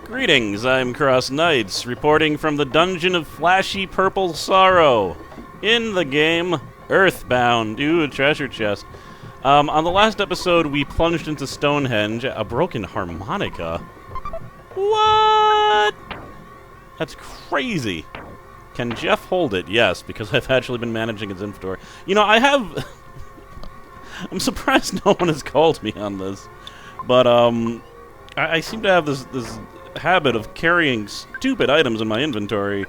Greetings, I'm CrossKnights, reporting from the Dungeon of Flashy Purple Sorrow, in the game Earthbound. Ooh, a treasure chest. On the last episode, we plunged into Stonehenge, a broken harmonica. What? That's crazy. Can Jeff hold it? Yes, because I've actually been managing his inventory. You know, I have... I'm surprised no one has called me on this. But, I seem to have this habit of carrying stupid items in my inventory.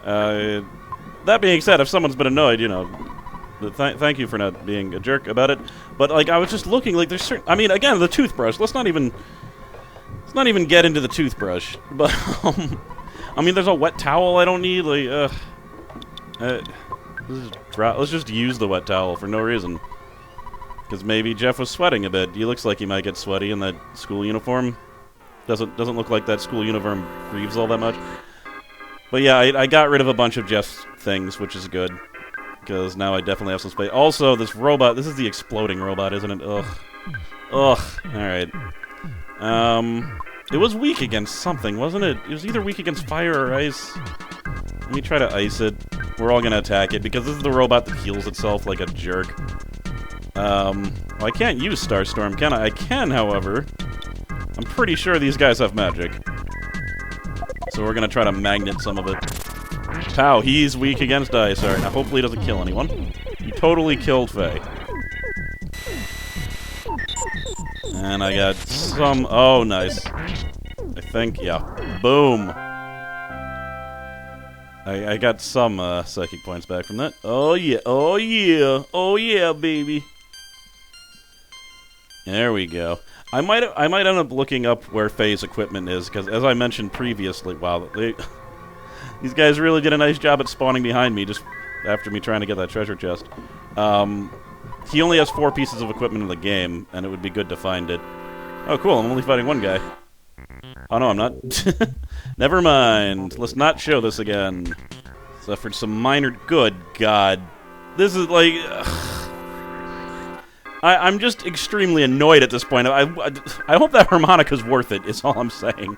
That being said, if someone's been annoyed, you know, thank you for not being a jerk about it. But, like, I was just looking, like, there's certain... I mean, again, the toothbrush. Let's not even get into the toothbrush. But, I mean, there's a wet towel I don't need, like, let's just use the wet towel for no reason. Because maybe Jeff was sweating a bit. He looks like he might get sweaty in that school uniform. Doesn't look like that school uniform grieves all that much. But yeah, I got rid of a bunch of Jeff's things, which is good. Because now I definitely have some space. Also, this robot, this is the exploding robot, isn't it? Ugh. Alright. It was weak against something, wasn't it? It was either weak against fire or ice. Let me try to ice it. We're all gonna attack it, because this is the robot that heals itself like a jerk. Well, I can't use Starstorm, can I? I can, however. I'm pretty sure these guys have magic. So we're gonna try to magnet some of it. Pow, he's weak against ice. Alright, now hopefully he doesn't kill anyone. He totally killed Faye. And I got some... Oh, nice. I think, yeah. Boom! I got some psychic points back from that. Oh yeah, oh yeah, oh yeah, baby. There we go. I might end up looking up where Faye's equipment is, because as I mentioned previously, wow, these guys really did a nice job at spawning behind me just after me trying to get that treasure chest. He only has 4 pieces of equipment in the game, and it would be good to find it. Oh, cool, I'm only fighting one guy. Oh, no, I'm not. Never mind. Let's not show this again. Suffered some minor... Good God. This is like... I'm just extremely annoyed at this point. I hope that harmonica's worth it, is all I'm saying.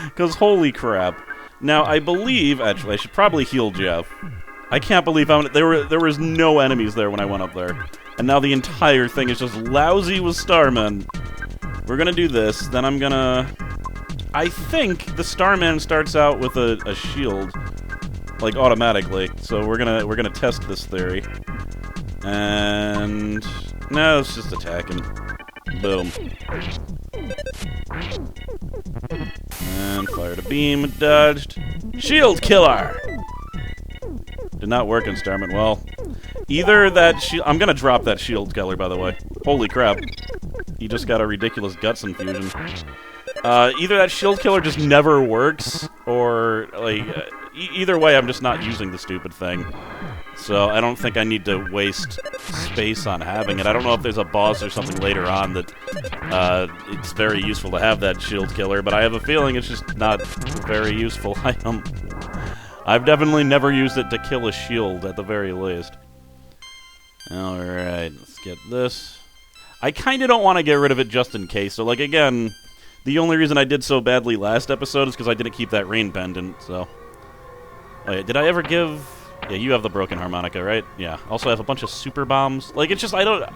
Because holy crap. Now, I believe... Actually, I should probably heal Jeff. I can't believe how... There was no enemies there when I went up there. And now the entire thing is just lousy with Starmen. We're gonna do this, then I'm gonna... I think the Starman starts out with a shield, like automatically. So we're gonna test this theory. And no, let's just attack him. Boom. And fired a beam, dodged. Shield killer! Did not work in Starman. Well, either that shield... I'm gonna drop that shield killer, by the way. Holy crap. He just got a ridiculous guts infusion. Either that shield killer just never works, or, like, either way, I'm just not using the stupid thing. So I don't think I need to waste space on having it. I don't know if there's a boss or something later on that it's very useful to have that shield killer, but I have a feeling it's just not a very useful item. I've definitely never used it to kill a shield, at the very least. Alright, let's get this. I kind of don't want to get rid of it just in case. So, like, again, the only reason I did so badly last episode is because I didn't keep that rain pendant, so... Oh, yeah, did I ever give... Yeah, you have the broken harmonica, right? Yeah. Also, I have a bunch of super bombs. Like, it's just, I don't...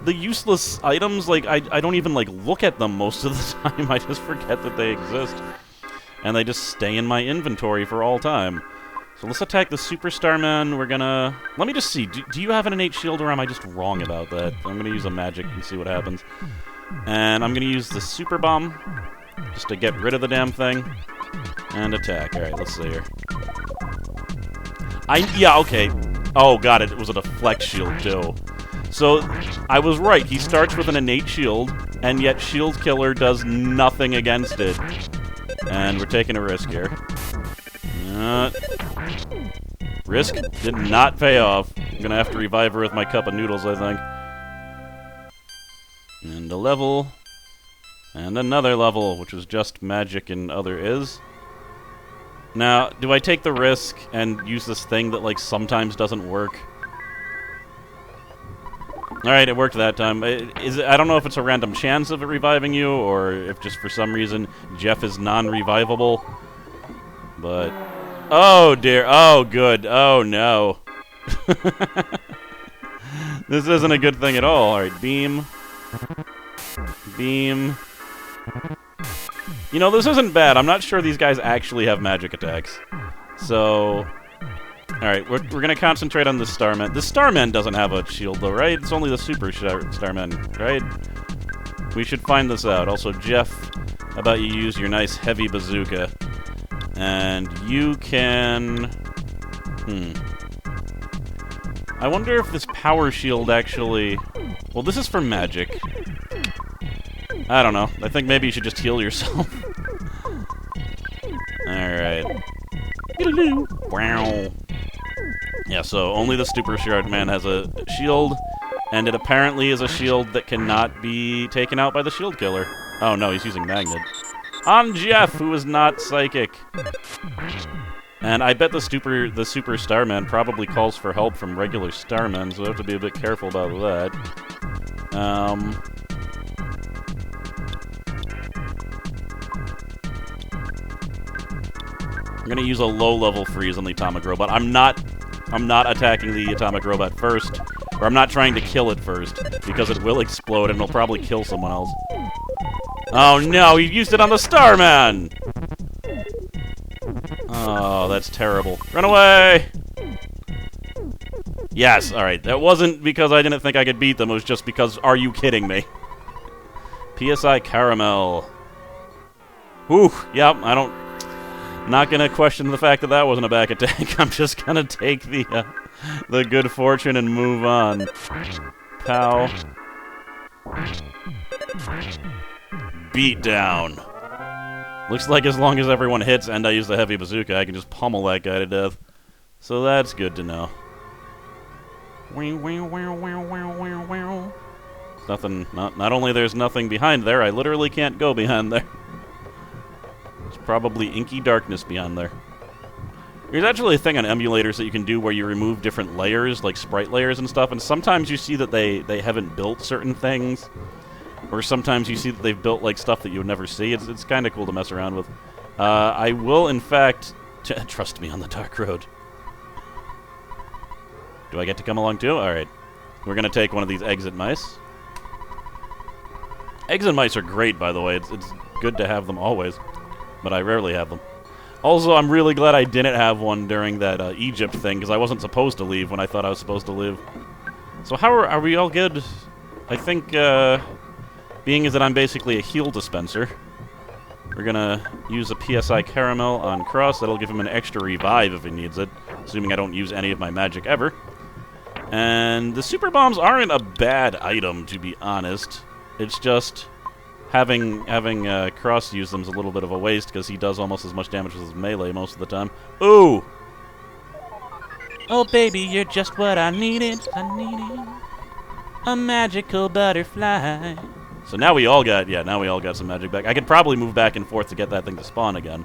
The useless items, like, I don't even, like, look at them most of the time. I just forget that they exist. And they just stay in my inventory for all time. So let's attack the Super Starman. We're gonna... Let me just see. Do you have an innate shield, or am I just wrong about that? I'm gonna use a magic and see what happens. And I'm gonna use the Super Bomb, just to get rid of the damn thing. And attack. Alright, let's see here. Yeah, okay. Oh, got it. It was a deflect shield, too. So, I was right. He starts with an innate shield, and yet Shield Killer does nothing against it. And we're taking a risk here. Risk did not pay off. I'm gonna have to revive her with my cup of noodles, I think. And a level. And another level, which was just magic and other is. Now, do I take the risk and use this thing that, like, sometimes doesn't work? Alright, it worked that time. I don't know if it's a random chance of it reviving you, or if just for some reason Jeff is non-revivable. But... oh, dear. Oh, good. Oh, no. This isn't a good thing at all. Alright, beam. Beam. You know, this isn't bad. I'm not sure these guys actually have magic attacks. So... alright, we're gonna concentrate on the Starman. The Starman doesn't have a shield, though, right? It's only the Super Starman, right? We should find this out. Also, Jeff, how about you use your nice heavy bazooka? And you can... I wonder if this power shield actually... well, this is for magic. I don't know. I think maybe you should just heal yourself. Alright. Wow. Yeah, so only the Super Shard Man has a shield, and it apparently is a shield that cannot be taken out by the shield killer. Oh no, he's using Magnet. On Jeff, who is not psychic. And I bet the Super Starman probably calls for help from regular Starmen, so we have to be a bit careful about that. I'm gonna use a low-level freeze on the atomic robot. I'm not attacking the atomic robot first, or I'm not trying to kill it first, because it will explode and it'll probably kill someone else. Oh no, he used it on the Starman! Oh, that's terrible. Run away! Yes, alright. That wasn't because I didn't think I could beat them, it was just because, are you kidding me? PSI Caramel. Whew, yep, not gonna question the fact that that wasn't a back attack. I'm just gonna take the good fortune and move on. Pow. Beat down. Looks like as long as everyone hits and I use the heavy bazooka, I can just pummel that guy to death. So that's good to know. Nothing. Not only there's nothing behind there, I literally can't go behind there. Probably inky darkness beyond there. There's actually a thing on emulators that you can do where you remove different layers, like sprite layers and stuff, and sometimes you see that they haven't built certain things, or sometimes you see that they've built like stuff that you would never see. It's kind of cool to mess around with. I will, in fact, trust me on the dark road. Do I get to come along too? Alright. We're going to take one of these exit mice. Exit mice are great, by the way. It's good to have them always. But I rarely have them. Also, I'm really glad I didn't have one during that Egypt thing, because I wasn't supposed to leave when I thought I was supposed to leave. So how are we all good? I think, being as that I'm basically a heal dispenser, we're gonna use a PSI Caramel on Cross. That'll give him an extra revive if he needs it, assuming I don't use any of my magic ever. And the super bombs aren't a bad item, to be honest. It's just... Having Cross use them is a little bit of a waste, because he does almost as much damage with his melee most of the time. Ooh! Oh, baby, you're just what I needed. I needed a magical butterfly. So now we all got some magic back. I could probably move back and forth to get that thing to spawn again.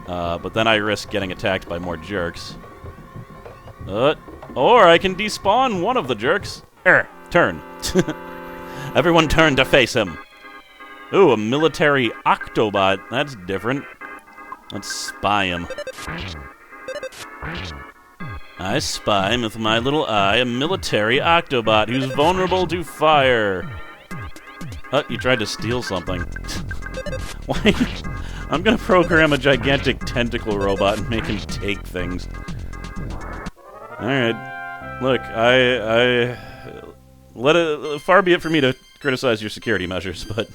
But then I risk getting attacked by more jerks. Or I can despawn one of the jerks. Turn. Everyone turn to face him. Ooh, a military Octobot. That's different. Let's spy him. I spy with my little eye a military Octobot who's vulnerable to fire. Oh, you tried to steal something. Why? I'm gonna program a gigantic tentacle robot and make him take things. Alright. Look, far be it for me to criticize your security measures, but...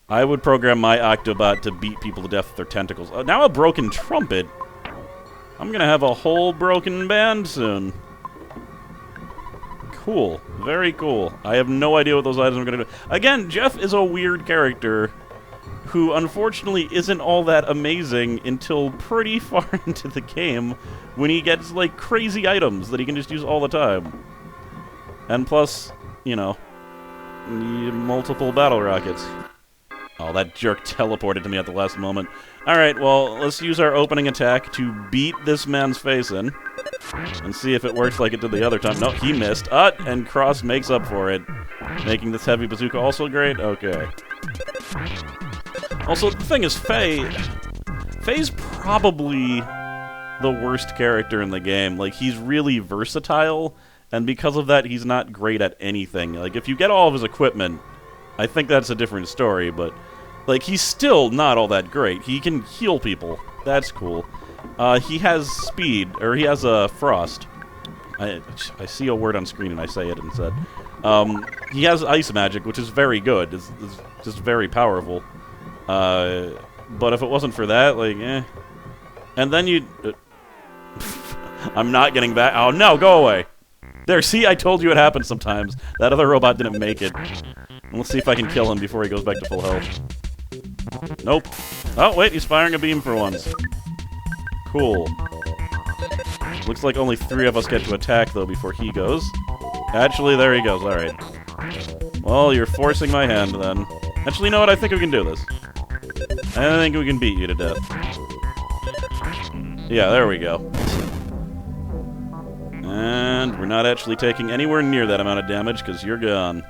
I would program my Octobot to beat people to death with their tentacles. Now a broken trumpet? I'm gonna have a whole broken band soon. Cool. Very cool. I have no idea what those items are gonna do. Again, Jeff is a weird character who unfortunately isn't all that amazing until pretty far into the game when he gets, like, crazy items that he can just use all the time. And plus, you know, multiple battle rockets. Oh, that jerk teleported to me at the last moment. Alright, well, let's use our opening attack to beat this man's face in. and see if it works like it did the other time. No, he missed. And Cross makes up for it, making this heavy bazooka also great. Okay. Also, the thing is, Faye's probably the worst character in the game. Like, he's really versatile, and because of that, he's not great at anything. Like, if you get all of his equipment, I think that's a different story, but, like, he's still not all that great. He can heal people. That's cool. He has speed, or he has frost. I see a word on screen and I say it instead. He has ice magic, which is very good. It's just very powerful. But if it wasn't for that, like, eh. And then you... I'm not getting back. Oh, no, go away. There, see, I told you it happens sometimes. That other robot didn't make it. Let's see if I can kill him before he goes back to full health. Nope. Oh, wait, he's firing a beam for once. Cool. Looks like only 3 of us get to attack, though, before he goes. Actually, there he goes. Alright. Well, you're forcing my hand, then. Actually, you know what? I think we can do this. I think we can beat you to death. Yeah, there we go. And we're not actually taking anywhere near that amount of damage, because you're gone.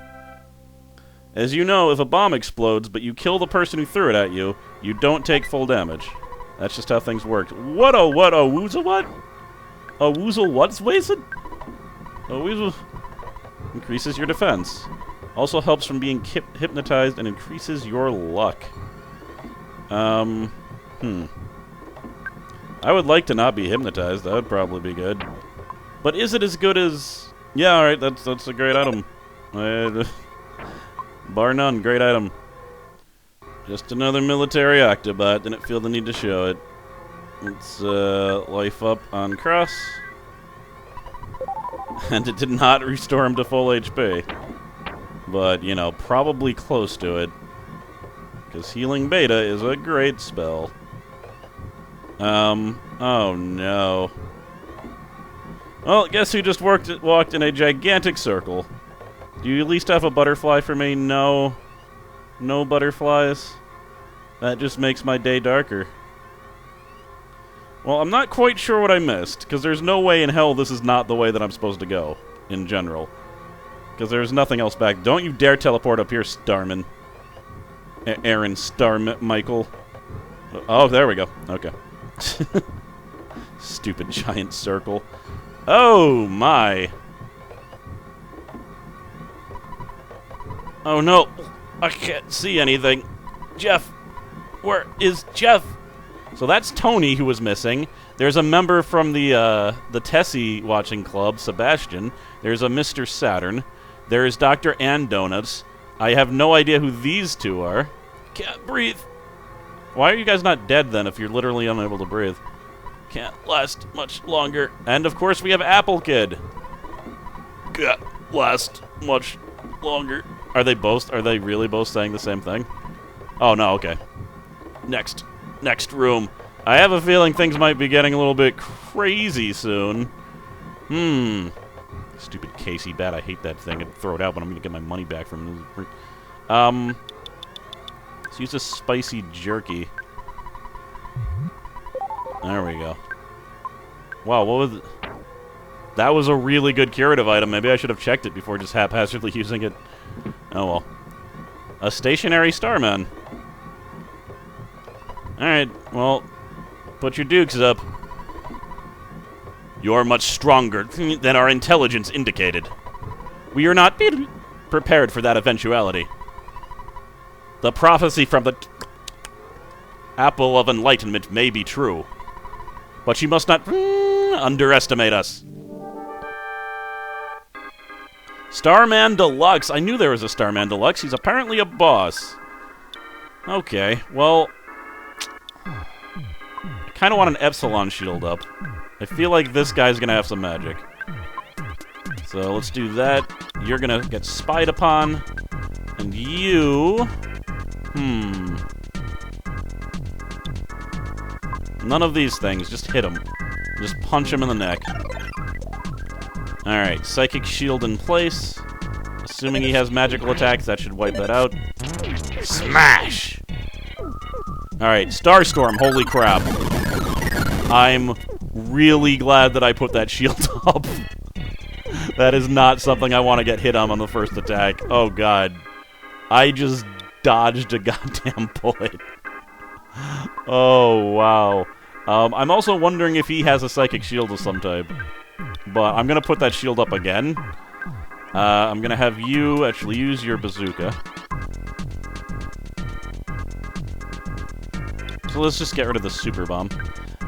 As you know, if a bomb explodes, but you kill the person who threw it at you, you don't take full damage. That's just how things work. What a woozle what? A woozle what's wasted? A woozle increases your defense. Also helps from being hypnotized and increases your luck. I would like to not be hypnotized. That would probably be good. But is it as good as... Yeah, alright, that's a great item. Bar none, great item. Just another military Octobot. Didn't feel the need to show it. Let's life up on Cross. And it did not restore him to full HP. But, you know, probably close to it. Because Healing Beta is a great spell. Oh no. Well, guess who just walked in a gigantic circle? Do you at least have a butterfly for me? No. No butterflies? That just makes my day darker. Well, I'm not quite sure what I missed, because there's no way in hell this is not the way that I'm supposed to go, in general. Because there's nothing else back. Don't you dare teleport up here, Starman. Aaron Michael. Oh, there we go. Okay. Stupid giant circle. Oh, my. Oh, no. I can't see anything. Jeff. Where is Jeff? So that's Tony, who was missing. There's a member from the Tessie watching club, Sebastian. There's a Mr. Saturn. There's Dr. Ann Donuts. I have no idea who these two are. Can't breathe. Why are you guys not dead, then, if you're literally unable to breathe? Can't last much longer. And, of course, we have Apple Kid. Can't last much longer. Are they really both saying the same thing? Oh, no, okay. Next room. I have a feeling things might be getting a little bit crazy soon. Stupid Casey bat. I hate that thing. I'd throw it out, but I'm going to get my money back from it. Let's use a spicy jerky. There we go. Wow, what was it? That was a really good curative item. Maybe I should have checked it before just haphazardly using it. Oh well. A stationary Starman. Alright, well, put your dukes up. You're much stronger than our intelligence indicated. We are not prepared for that eventuality. The prophecy from the Apple of Enlightenment may be true, but you must not underestimate us. Starman Deluxe. I knew there was a Starman Deluxe. He's apparently a boss. Okay, well, I kind of want an Epsilon shield up. I feel like this guy's going to have some magic. So let's do that. You're going to get spied upon. And you... None of these things. Just hit him. Just punch him in the neck. Alright, Psychic Shield in place. Assuming he has magical attacks, that should wipe that out. Smash! Alright, Starstorm, holy crap. I'm really glad that I put that shield up. That is not something I want to get hit on the first attack. Oh, God. I just dodged a goddamn bullet. Oh, wow. I'm also wondering if he has a psychic shield of some type. But I'm going to put that shield up again. I'm going to have you actually use your bazooka. So let's just get rid of the super bomb.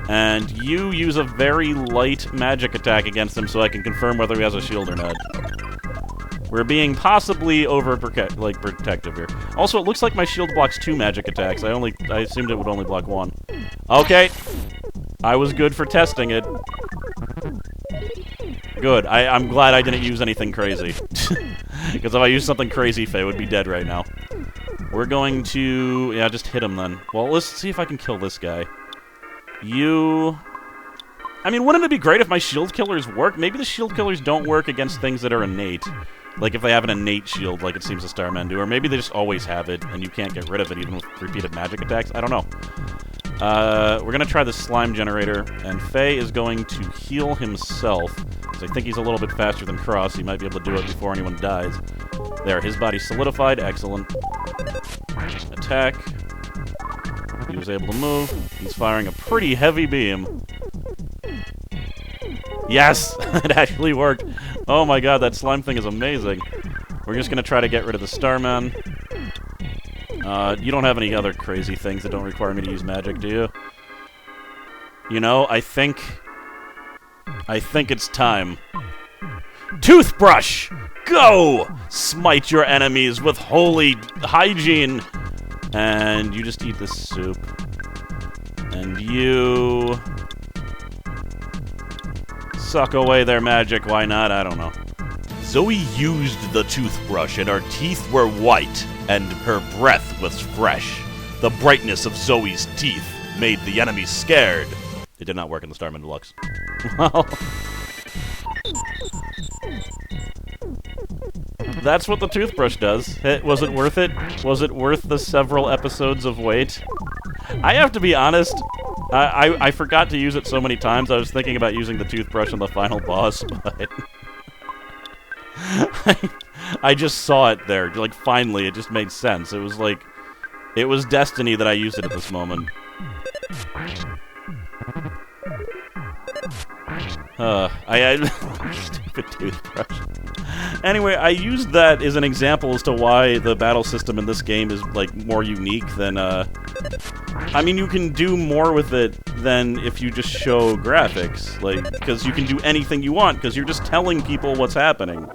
And you use a very light magic attack against him so I can confirm whether he has a shield or not. We're being possibly protective here. Also, it looks like my shield blocks 2 magic attacks. I assumed it would only block 1. Okay. I was good for testing it. Good. I'm glad I didn't use anything crazy. Because if I used something crazy, Faye would be dead right now. We're going to... yeah, just hit him then. Well, let's see if I can kill this guy. You... I mean, wouldn't it be great if my shield killers work? Maybe the shield killers don't work against things that are innate. Like if they have an innate shield, like it seems the Starmen do. Or maybe they just always have it, and you can't get rid of it even with repeated magic attacks. I don't know. We're going to try the slime generator, and Faye is going to heal himself. Because I think he's a little bit faster than Cross. He might be able to do it before anyone dies. There, his body's solidified. Excellent. Attack. He was able to move. He's firing a pretty heavy beam. Yes! It actually worked. Oh my god, that slime thing is amazing. We're just going to try to get rid of the Starman. You don't have any other crazy things that don't require me to use magic, do you? You know, I think it's time. Toothbrush! Go! Smite your enemies with holy hygiene! And you just eat this soup. And you... suck away their magic, why not? I don't know. Zoe used the toothbrush and her teeth were white, and her breath was fresh. The brightness of Zoe's teeth made the enemies scared. It did not work in the Starman Deluxe. Well... that's what the toothbrush does. Was it worth it? Was it worth the several episodes of wait? I have to be honest, I forgot to use it so many times. I was thinking about using the toothbrush on the final boss, but... I just saw it there. Like, finally, it just made sense. It was like... it was destiny that I used it at this moment. Stupid toothbrush. Anyway, I used that as an example as to why the battle system in this game is, like, more unique than, I mean, you can do more with it than if you just show graphics, like, because you can do anything you want, because you're just telling people what's happening.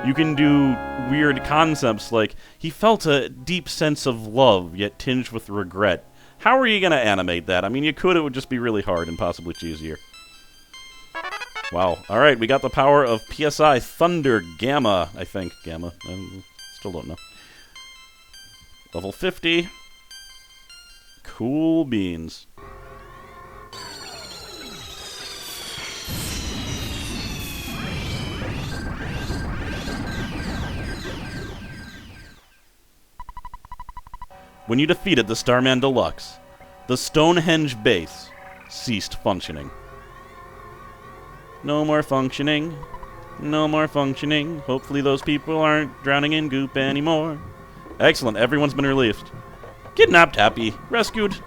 You can do weird concepts like, he felt a deep sense of love, yet tinged with regret. How are you going to animate that? I mean, you could, it would just be really hard and possibly cheesier. Wow. Alright, we got the power of PSI Thunder Gamma, I think. Gamma. I still don't know. Level 50. Cool beans. When you defeated the Starman Deluxe, the Stonehenge base ceased functioning. No more functioning. No more functioning. Hopefully those people aren't drowning in goop anymore. Excellent. Everyone's been released. Kidnapped, happy, rescued.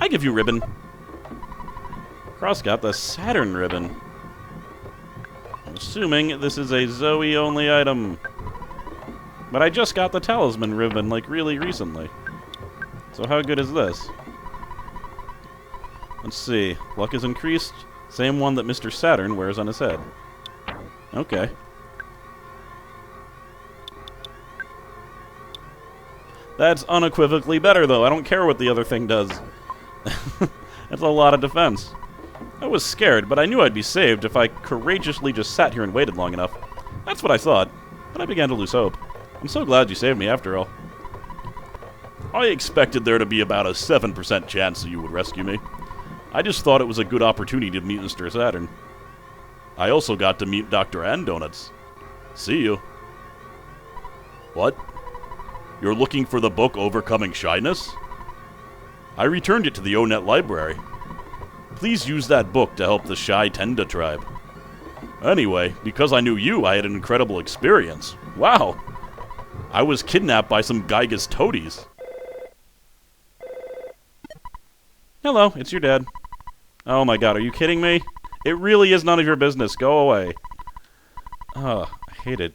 I give you ribbon. Cross got the Saturn ribbon. I'm assuming this is a Zoe-only item. But I just got the Talisman ribbon, like, really recently. So how good is this? Let's see. Luck is increased. Same one that Mr. Saturn wears on his head. Okay. That's unequivocally better, though. I don't care what the other thing does. That's a lot of defense. I was scared, but I knew I'd be saved if I courageously just sat here and waited long enough. That's what I thought, but I began to lose hope. I'm so glad you saved me after all. I expected there to be about a 7% chance that you would rescue me. I just thought it was a good opportunity to meet Mr. Saturn. I also got to meet Dr. Donuts. See you. What? You're looking for the book Overcoming Shyness? I returned it to the O-Net library. Please use that book to help the Shy Tenda tribe. Anyway, because I knew you, I had an incredible experience. Wow! I was kidnapped by some Gygus toadies. Hello, it's your dad. Oh my god, are you kidding me? It really is none of your business. Go away. Ugh, I hate it.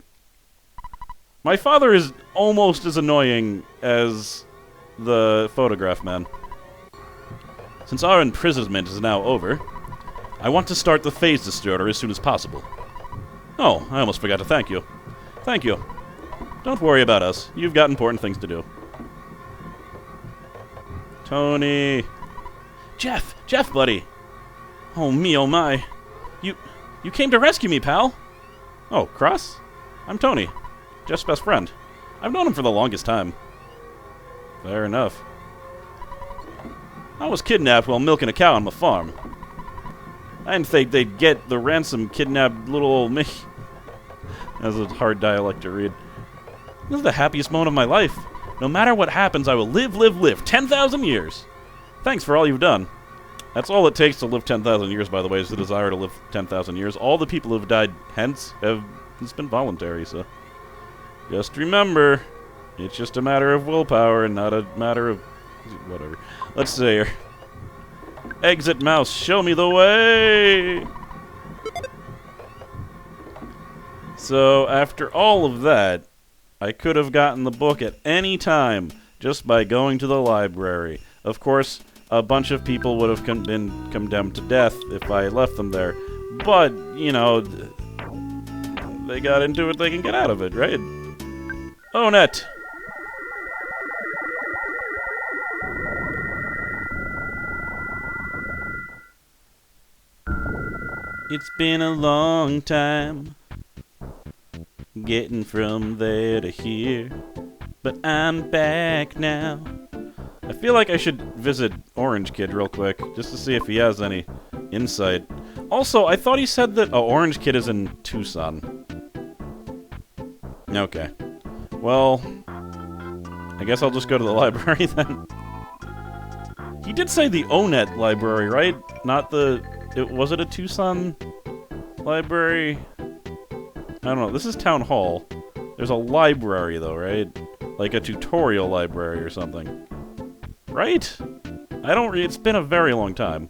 My father is almost as annoying as the photograph man. Since our imprisonment is now over, I want to start the phase distorter as soon as possible. Oh, I almost forgot to thank you. Thank you. Don't worry about us. You've got important things to do. Tony. Jeff, buddy. Oh me, oh my. You came to rescue me, pal. Oh, Cross? I'm Tony, Jeff's best friend. I've known him for the longest time. Fair enough. I was kidnapped while milking a cow on my farm. I didn't think they'd get the ransom kidnapped little old me. That's a hard dialect to read. This is the happiest moment of my life. No matter what happens, I will live 10,000 years. Thanks for all you've done. That's all it takes to live 10,000 years, by the way, is the desire to live 10,000 years. All the people who've died hence it's been voluntary, so... Just remember, it's just a matter of willpower and not a matter of... whatever. Let's see here. Exit mouse, show me the way! So, after all of that, I could have gotten the book at any time just by going to the library. Of course, a bunch of people would have been condemned to death if I left them there. But, you know, they got into it, they can get out of it, right? Own it! It's been a long time getting from there to here, but I'm back now. I feel like I should visit Orange Kid real quick, just to see if he has any insight. Also, I thought he said that... Oh, Orange Kid is in Tucson. Okay. Well, I guess I'll just go to the library then. He did say the ONET library, right? Not the... was it a Tucson library? I don't know. This is Town Hall. There's a library, though, right? Like a tutorial library or something. Right? I don't it's been a very long time.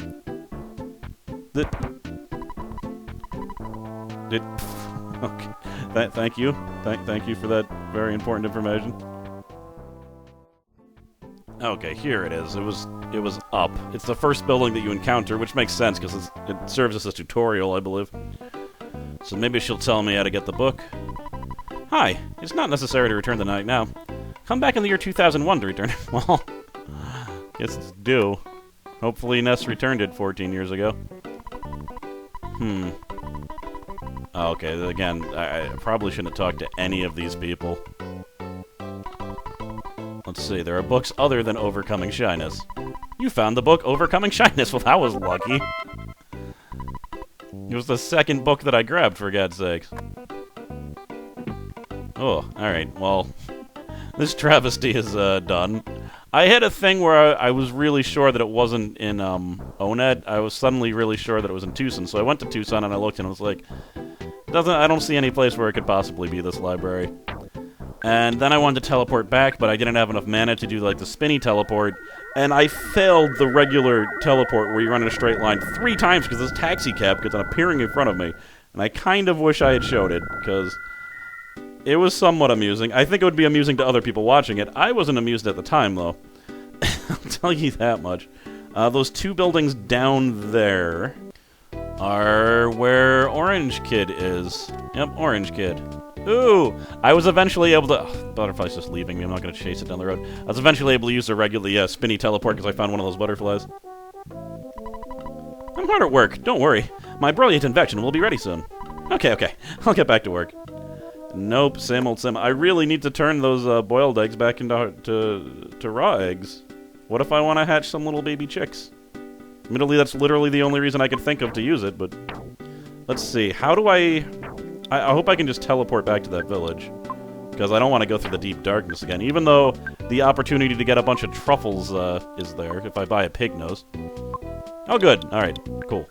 Okay. Thank you. Thank you for that very important information. Okay, here it is. It was up. It's the first building that you encounter, which makes sense because it serves as a tutorial, I believe. So maybe she'll tell me how to get the book. Hi, it's not necessary to return the night now. Come back in the year 2001 to return it. Well, guess it's due. Hopefully Ness returned it 14 years ago. Oh, okay, again, I probably shouldn't have talked to any of these people. Let's see, there are books other than Overcoming Shyness. You found the book Overcoming Shyness. Well, that was lucky. It was the second book that I grabbed, for God's sakes. Oh, alright, well, this travesty is done. I had a thing where I was really sure that it wasn't in ONET. I was suddenly really sure that it was in Tucson, so I went to Tucson and I looked and I was like, I don't see any place where it could possibly be this library. And then I wanted to teleport back, but I didn't have enough mana to do like the spinny teleport, and I failed the regular teleport where you run in a straight line 3 times because this taxi cab kept on appearing in front of me. And I kind of wish I had showed it, because it was somewhat amusing. I think it would be amusing to other people watching it. I wasn't amused at the time, though. I'll tell you that much. Those 2 buildings down there are where Orange Kid is. Yep, Orange Kid. Ooh! I was eventually able to... Oh, butterfly's just leaving me. I'm not going to chase it down the road. I was eventually able to use the regular spinny teleport because I found one of those butterflies. I'm hard at work. Don't worry. My brilliant invention will be ready soon. Okay. I'll get back to work. Nope, same old sim. I really need to turn those boiled eggs back into raw eggs. What if I want to hatch some little baby chicks? Admittedly, that's literally the only reason I could think of to use it, but... Let's see. How do I hope I can just teleport back to that village. Because I don't want to go through the deep darkness again, even though the opportunity to get a bunch of truffles is there, if I buy a pig nose. Oh, good. Alright, cool.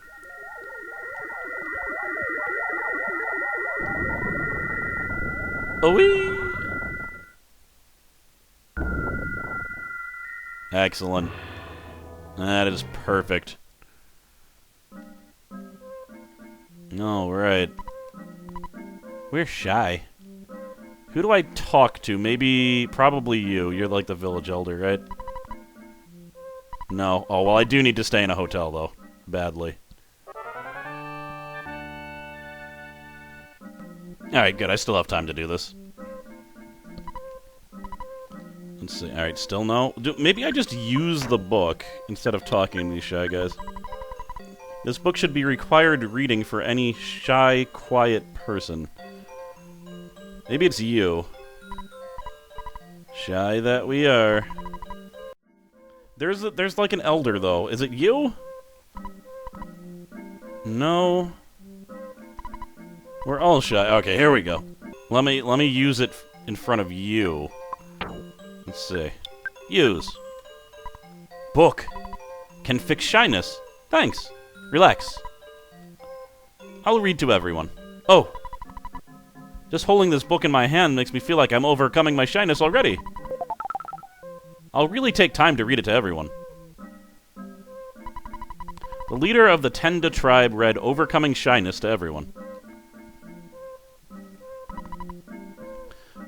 Oh-wee! Excellent. That is perfect. Alright. We're shy. Who do I talk to? Maybe, probably you. You're like the village elder, right? No. Oh, well, I do need to stay in a hotel, though. Badly. Alright, good. I still have time to do this. Let's see. Alright, still no. Maybe I just use the book instead of talking to these shy guys. This book should be required reading for any shy, quiet person. Maybe it's you. Shy that we are. There's like an elder, though. Is it you? No. We're all shy. Okay, here we go. Let me use it in front of you. Let's see. Use. Book. Can fix shyness. Thanks. Relax. I'll read to everyone. Oh. Just holding this book in my hand makes me feel like I'm overcoming my shyness already. I'll really take time to read it to everyone. The leader of the Tenda tribe read Overcoming Shyness to everyone.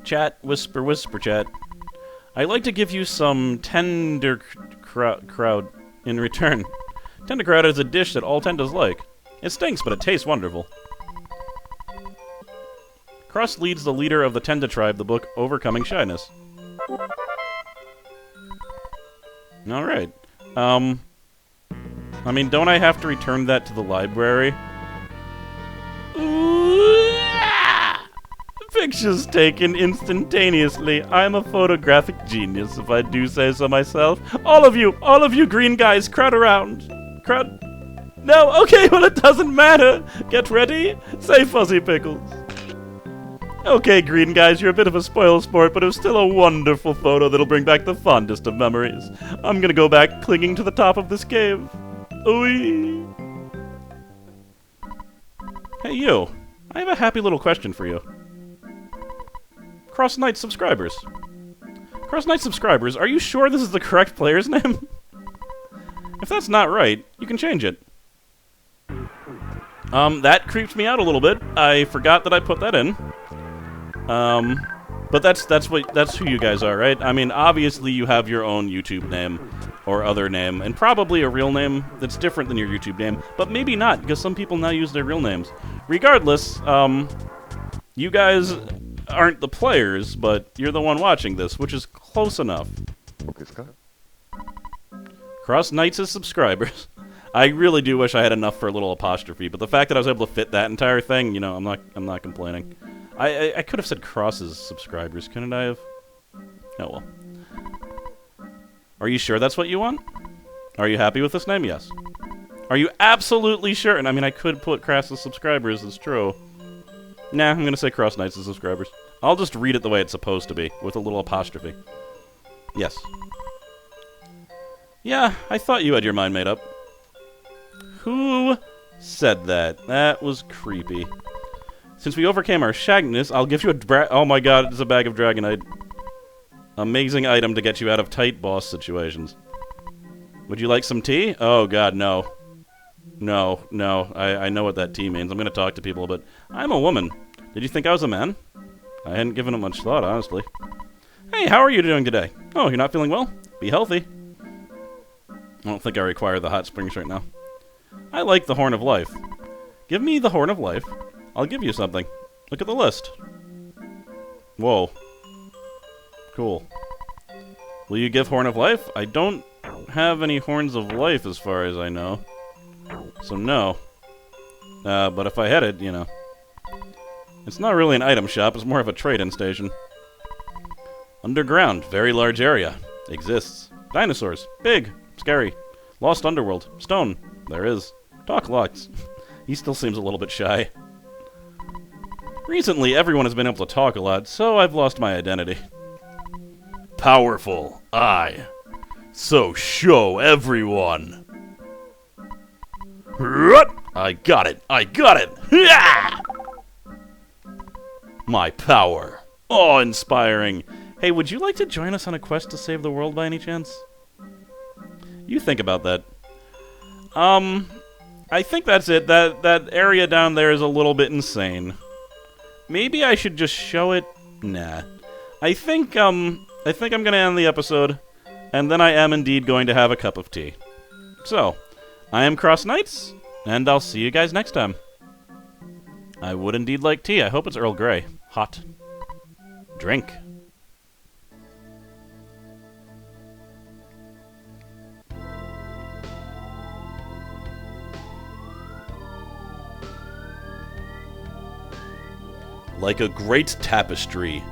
Chat, whisper, whisper, chat. I'd like to give you some tender crowd in return. Tender crowd is a dish that all Tendas like. It stinks, but it tastes wonderful. Cross leads the leader of the Tenda tribe the book Overcoming Shyness. Alright. I mean, don't I have to return that to the library? Pictures taken instantaneously. I'm a photographic genius, if I do say so myself. All of you green guys, crowd around. Crowd... No, okay, well it doesn't matter. Get ready. Say Fuzzy Pickles. Okay, green guys, you're a bit of a spoil sport, but it was still a wonderful photo that'll bring back the fondest of memories. I'm gonna go back clinging to the top of this cave. Ooh. Hey, you. I have a happy little question for you. CrossKnights subscribers. CrossKnights subscribers, are you sure this is the correct player's name? If that's not right, you can change it. That creeped me out a little bit. I forgot that I put that in. But that's who you guys are, right? I mean, obviously you have your own YouTube name or other name, and probably a real name that's different than your YouTube name, but maybe not, because some people now use their real names. Regardless, you guys aren't the players, but you're the one watching this, which is close enough. CrossKnights as subscribers. I really do wish I had enough for a little apostrophe, but the fact that I was able to fit that entire thing, you know, I'm not complaining. I could have said Cross's subscribers, couldn't I have? Oh well. Are you sure that's what you want? Are you happy with this name? Yes. Are you absolutely sure? And I mean, I could put Cross's subscribers, it's true. Nah, I'm gonna say CrossKnights as subscribers. I'll just read it the way it's supposed to be, with a little apostrophe. Yes. Yeah, I thought you had your mind made up. Who said that? That was creepy. Since we overcame our shagginess, I'll give you a oh my god, it's a bag of Dragonite. Amazing item to get you out of tight boss situations. Would you like some tea? Oh god, no. No. I know what that tea means. I'm gonna talk to people, but I'm a woman. Did you think I was a man? I hadn't given it much thought, honestly. Hey, how are you doing today? Oh, you're not feeling well? Be healthy. I don't think I require the hot springs right now. I like the Horn of Life. Give me the Horn of Life. I'll give you something. Look at the list. Whoa. Cool. Will you give Horn of Life? I don't have any Horns of Life as far as I know. So no. But if I had it, you know. It's not really an item shop, it's more of a trade-in station. Underground, very large area. Exists. Dinosaurs. Big. Scary. Lost Underworld. Stone. There is. Talk lots. He still seems a little bit shy. Recently, everyone has been able to talk a lot, so I've lost my identity. Powerful. I. So show everyone. I got it! I got it! Yeah! My power. Awe-inspiring. Hey, would you like to join us on a quest to save the world by any chance? You think about that. I think that's it. That area down there is a little bit insane. Maybe I should just show it. Nah. I think I'm gonna end the episode, and then I am indeed going to have a cup of tea. So, I am CrossKnights, and I'll see you guys next time. I would indeed like tea. I hope it's Earl Grey. Hot. Drink. Like a great tapestry,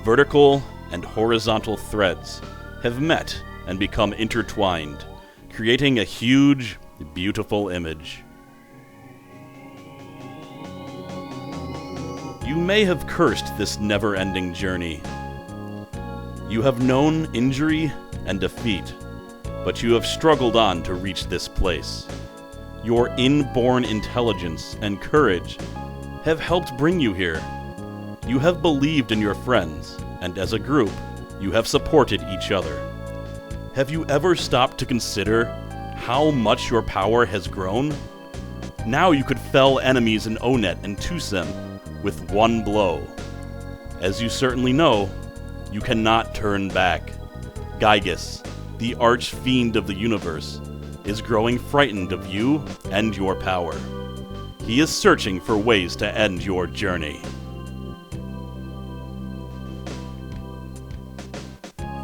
vertical and horizontal threads have met and become intertwined, creating a huge, beautiful image. You may have cursed this never-ending journey. You have known injury and defeat, but you have struggled on to reach this place. Your inborn intelligence and courage have helped bring you here. You have believed in your friends, and as a group, you have supported each other. Have you ever stopped to consider how much your power has grown? Now you could fell enemies in Onet and Tusem with one blow. As you certainly know, you cannot turn back. Gygas, the arch-fiend of the universe, is growing frightened of you and your power. He is searching for ways to end your journey.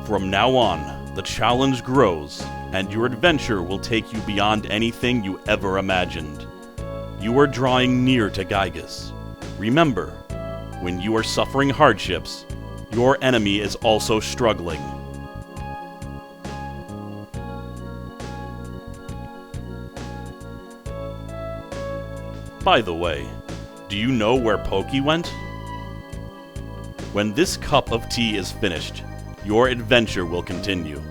From now on, the challenge grows, and your adventure will take you beyond anything you ever imagined. You are drawing near to Gygas. Remember, when you are suffering hardships, your enemy is also struggling. By the way, do you know where Pokey went? When this cup of tea is finished, your adventure will continue.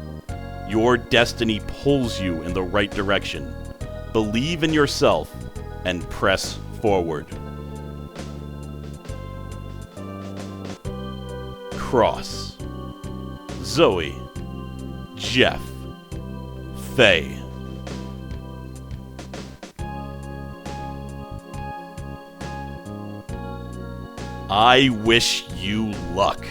Your destiny pulls you in the right direction. Believe in yourself and press forward. Cross, Zoe, Jeff, Faye. I wish you luck.